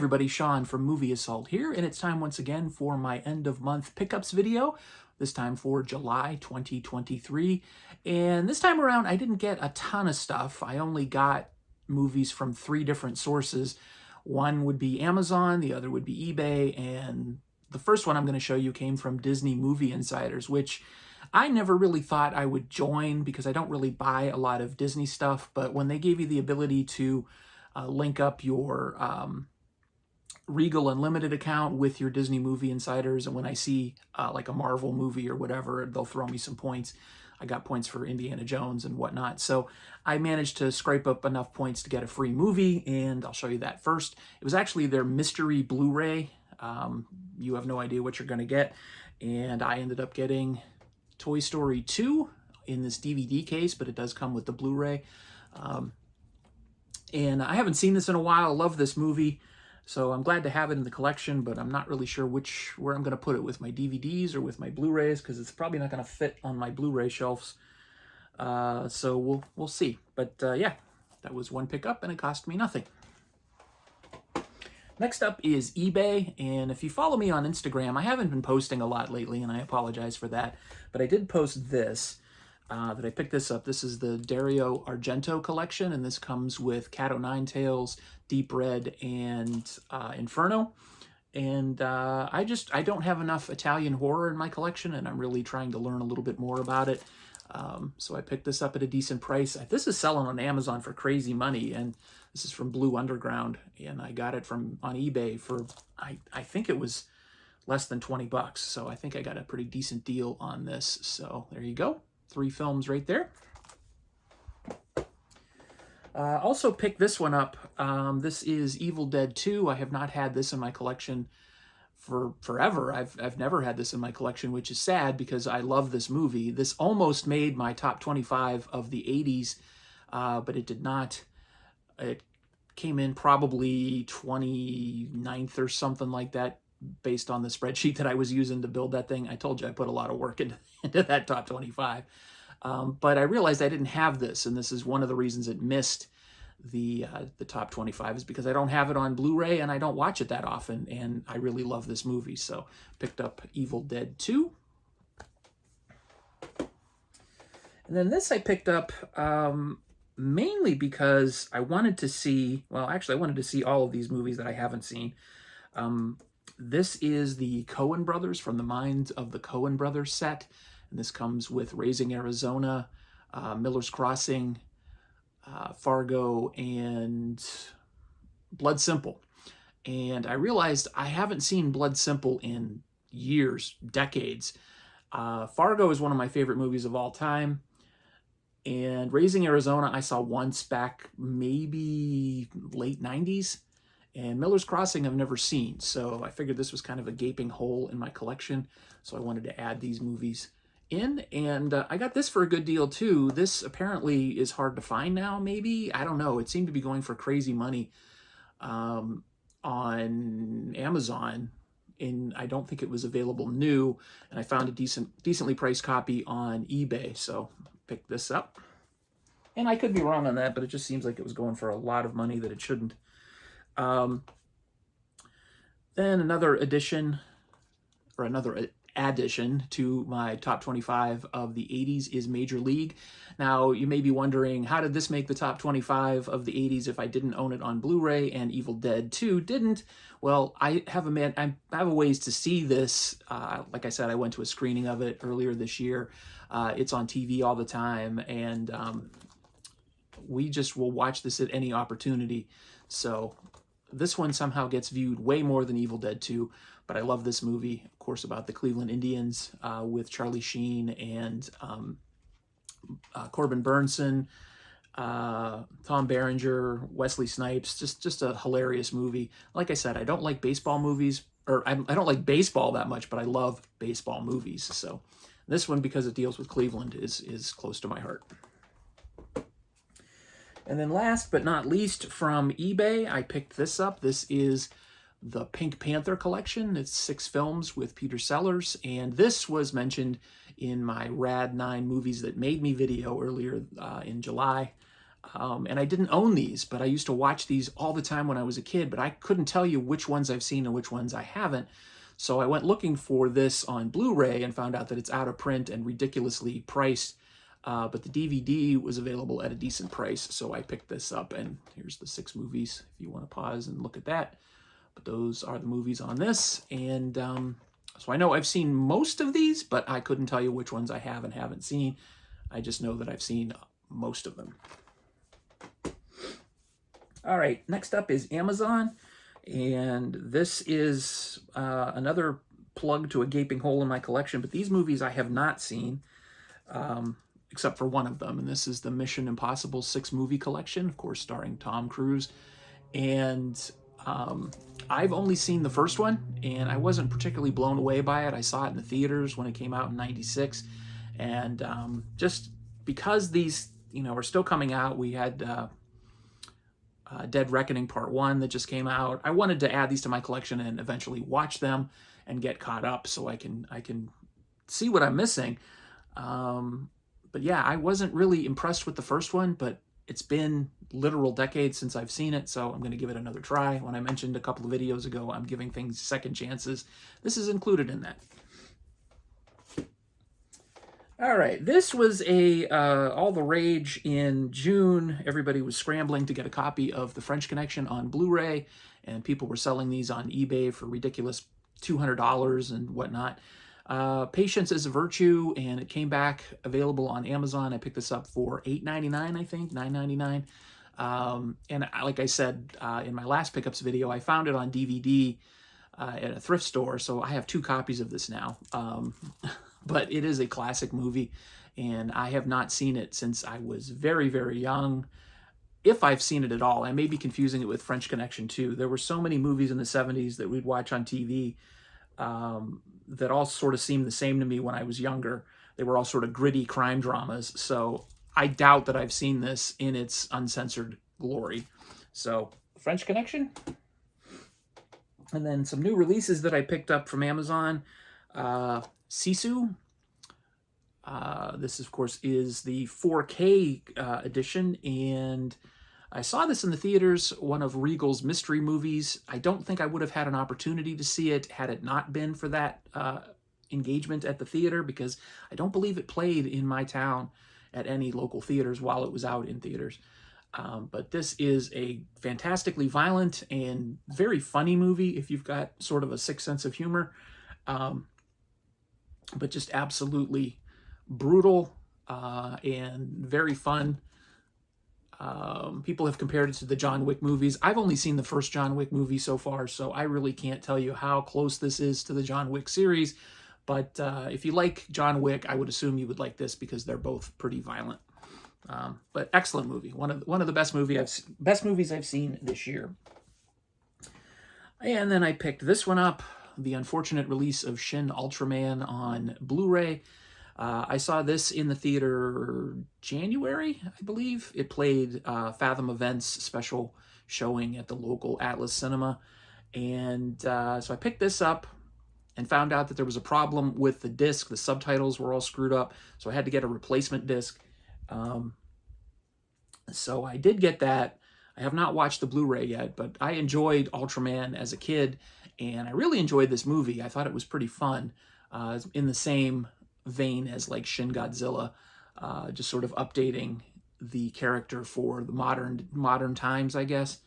everybody, Sean from Movie Assault here, and it's time once again for my end-of-month pickups video, this time for July 2023. And this time around, I didn't get a ton of stuff. I only got movies from 3 different sources. One would be Amazon, the other would be eBay, and the first one I'm going to show you came from Disney Movie Insiders, which I never really thought I would join because I don't really buy a lot of Disney stuff, but when they gave you the ability to link up your Regal Unlimited account with your Disney Movie Insiders, and when I see like a Marvel movie or whatever, they'll throw me some points. I got points for Indiana Jones and whatnot. So I managed to scrape up enough points to get a free movie, and I'll show you that first. It was actually their mystery Blu-ray. You have no idea what you're going to get. And I ended up getting Toy Story 2 in this DVD case, but it does come with the Blu-ray. And I haven't seen this in a while. I love this movie, so I'm glad to have it in the collection, but I'm not really sure where I'm going to put it, with my DVDs or with my Blu-rays, because it's probably not going to fit on my Blu-ray shelves. So we'll see. But yeah, that was one pickup, and it cost me nothing. Next up is eBay, and if you follow me on Instagram, I haven't been posting a lot lately, and I apologize for that, but I did post this. That I picked this up. This is the Dario Argento collection, and this comes with Cat O' Nine Tails, Deep Red, and Inferno. And I don't have enough Italian horror in my collection, and I'm really trying to learn a little bit more about it. So I picked this up at a decent price. This is selling on Amazon for crazy money, and this is from Blue Underground, and I got it on eBay for, I think it was less than 20 bucks. So I think I got a pretty decent deal on this. So there you go. 3 films right there. Also picked this one up. This is Evil Dead 2. I have not had this in my collection for forever. I've never had this in my collection, which is sad because I love this movie. This almost made my top 25 of the 80s, but it did not. It came in probably 29th or something like that, based on the spreadsheet that I was using to build that thing. I told you I put a lot of work into that top 25. But I realized I didn't have this, and this is one of the reasons it missed the top 25, is because I don't have it on Blu-ray and I don't watch it that often, and I really love this movie. So picked up Evil Dead 2. And then this I picked up mainly because I wanted to see, well, actually I wanted to see all of these movies that I haven't seen. This is the Coen Brothers, from the Minds of the Coen Brothers set. And this comes with Raising Arizona, Miller's Crossing, Fargo, and Blood Simple. And I realized I haven't seen Blood Simple in years, decades. Fargo is one of my favorite movies of all time. And Raising Arizona I saw once back maybe late 90s. And Miller's Crossing I've never seen, so I figured this was kind of a gaping hole in my collection, so I wanted to add these movies in. And I got this for a good deal too. This apparently is hard to find now, maybe? I don't know. It seemed to be going for crazy money on Amazon, and I don't think it was available new, and I found a decently priced copy on eBay, so picked this up. And I could be wrong on that, but it just seems like it was going for a lot of money that it shouldn't. Then another addition to my top 25 of the 80s is Major League. Now, you may be wondering, how did this make the top 25 of the 80s if I didn't own it on Blu-ray and Evil Dead 2 didn't? Well, I have a ways to see this. Like I said, I went to a screening of it earlier this year. It's on TV all the time, and we just will watch this at any opportunity. So this one somehow gets viewed way more than Evil Dead 2, but I love this movie, of course, about the Cleveland Indians with Charlie Sheen and Corbin Burnson, Tom Berenger, Wesley Snipes. Just a hilarious movie. Like I said, I don't like baseball movies, or I don't like baseball that much, but I love baseball movies. So this one, because it deals with Cleveland, is close to my heart. And then last but not least, from eBay, I picked this up. This is the Pink Panther collection. It's 6 films with Peter Sellers, and this was mentioned in my Rad 9 Movies That Made Me video earlier in July. And I didn't own these, but I used to watch these all the time when I was a kid, but I couldn't tell you which ones I've seen and which ones I haven't. So I went looking for this on Blu-ray and found out that it's out of print and ridiculously priced. But the DVD was available at a decent price, so I picked this up, and here's the 6 movies if you want to pause and look at that. But those are the movies on this, and so I know I've seen most of these, but I couldn't tell you which ones I have and haven't seen. I just know that I've seen most of them. All right, next up is Amazon, and this is another plug to a gaping hole in my collection, but these movies I have not seen, except for one of them, and this is the Mission Impossible 6 movie collection, of course starring Tom Cruise, and I've only seen the first one, and I wasn't particularly blown away by it. I saw it in the theaters when it came out in '96, and just because these, are still coming out, we had Dead Reckoning Part 1 that just came out. I wanted to add these to my collection and eventually watch them and get caught up so I can see what I'm missing. But yeah, I wasn't really impressed with the first one, but it's been literal decades since I've seen it, so I'm going to give it another try. When I mentioned a couple of videos ago, I'm giving things second chances. This is included in that. All right, this was all the rage in June. Everybody was scrambling to get a copy of The French Connection on Blu-ray, and people were selling these on eBay for ridiculous $200 and whatnot. Patience is a Virtue, and it came back available on Amazon. I picked this up for $8.99, I think, $9.99. And like I said in my last pickups video, I found it on DVD at a thrift store, so I have 2 copies of this now. But it is a classic movie, and I have not seen it since I was very, very young. If I've seen it at all, I may be confusing it with French Connection too. There were so many movies in the 70s that we'd watch on TV that all sort of seemed the same to me when I was younger. They were all sort of gritty crime dramas, so I doubt that I've seen this in its uncensored glory. So, French Connection. And then some new releases that I picked up from Amazon. Sisu. This, of course, is the 4K edition, and I saw this in the theaters, one of Regal's mystery movies. I don't think I would have had an opportunity to see it had it not been for that engagement at the theater, because I don't believe it played in my town at any local theaters while it was out in theaters. But this is a fantastically violent and very funny movie if you've got sort of a sick sense of humor. But just absolutely brutal and very fun. People have compared it to the John Wick movies. I've only seen the first John Wick movie so far, so I really can't tell you how close this is to the John Wick series. But if you like John Wick, I would assume you would like this because they're both pretty violent. But excellent movie. One of the best movies I've seen this year. And then I picked this one up, the unfortunate release of Shin Ultraman on Blu-ray. I saw this in the theater January, I believe. It played Fathom Events special showing at the local Atlas Cinema. And so I picked this up and found out that there was a problem with the disc. The subtitles were all screwed up, so I had to get a replacement disc. So I did get that. I have not watched the Blu-ray yet, but I enjoyed Ultraman as a kid, and I really enjoyed this movie. I thought it was pretty fun, in the same vein as like Shin Godzilla, just sort of updating the character for the modern times, I guess.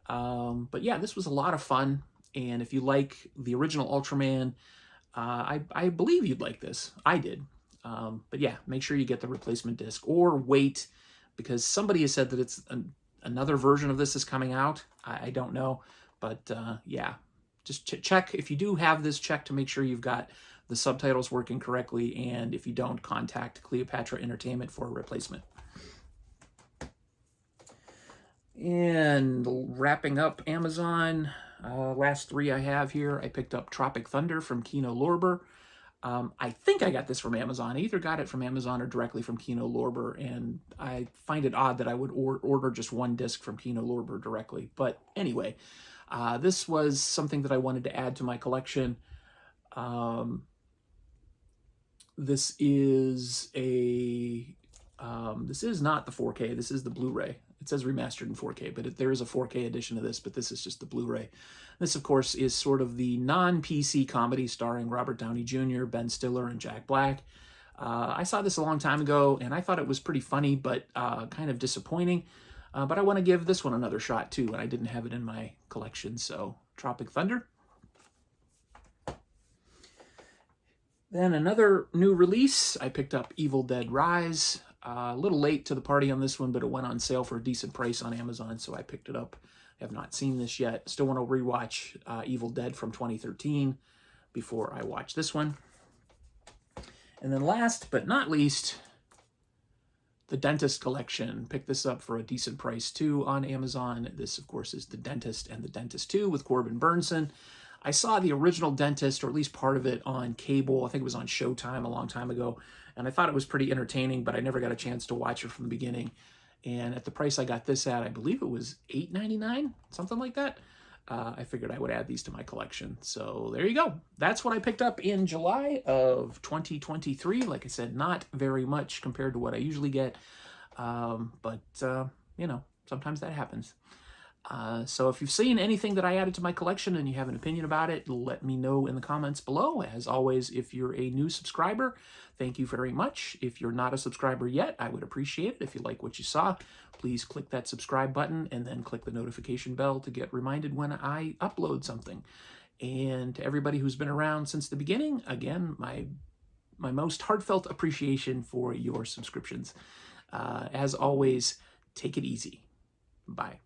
But yeah, this was a lot of fun, and if you like the original Ultraman, I believe you'd like this. I did. But yeah, make sure you get the replacement disc, or wait, because somebody has said that it's another version of this is coming out. I don't know, but yeah, just check. If you do have this, check to make sure you've got the subtitles working correctly, and if you don't, contact Cleopatra Entertainment for a replacement. And wrapping up Amazon, last 3 I have here, I picked up Tropic Thunder from Kino Lorber. I think I got this from Amazon. I either got it from Amazon or directly from Kino Lorber, and I find it odd that I would order just one disc from Kino Lorber directly. But anyway, this was something that I wanted to add to my collection. This is not the 4K. This is the Blu-ray. it says remastered in 4K, but there is a 4K edition of this, but this is just the Blu-ray. This, of course, is sort of the non-PC comedy starring Robert Downey Jr., Ben Stiller, and Jack Black. I saw this a long time ago, and I thought it was pretty funny, but kind of disappointing. But I want to give this one another shot, too, and I didn't have it in my collection, so Tropic Thunder. Then another new release, I picked up Evil Dead Rise. A little late to the party on this one, but it went on sale for a decent price on Amazon, so I picked it up. I have not seen this yet. Still want to rewatch Evil Dead from 2013 before I watch this one. And then last but not least, the Dentist Collection. Picked this up for a decent price too on Amazon. This, of course, is The Dentist and The Dentist 2 with Corbin Burnson. I saw the original Dentist, or at least part of it, on cable. I think it was on Showtime a long time ago, and I thought it was pretty entertaining, but I never got a chance to watch it from the beginning. And at the price I got this at, I believe it was $8.99, something like that. I figured I would add these to my collection. So there you go. That's what I picked up in July of 2023. Like I said, not very much compared to what I usually get. But you know, sometimes that happens. So if you've seen anything that I added to my collection and you have an opinion about it, let me know in the comments below. As always, if you're a new subscriber, thank you very much. If you're not a subscriber yet, I would appreciate it. If you like what you saw, please click that subscribe button and then click the notification bell to get reminded when I upload something. And to everybody who's been around since the beginning, again, my most heartfelt appreciation for your subscriptions. As always, take it easy. Bye.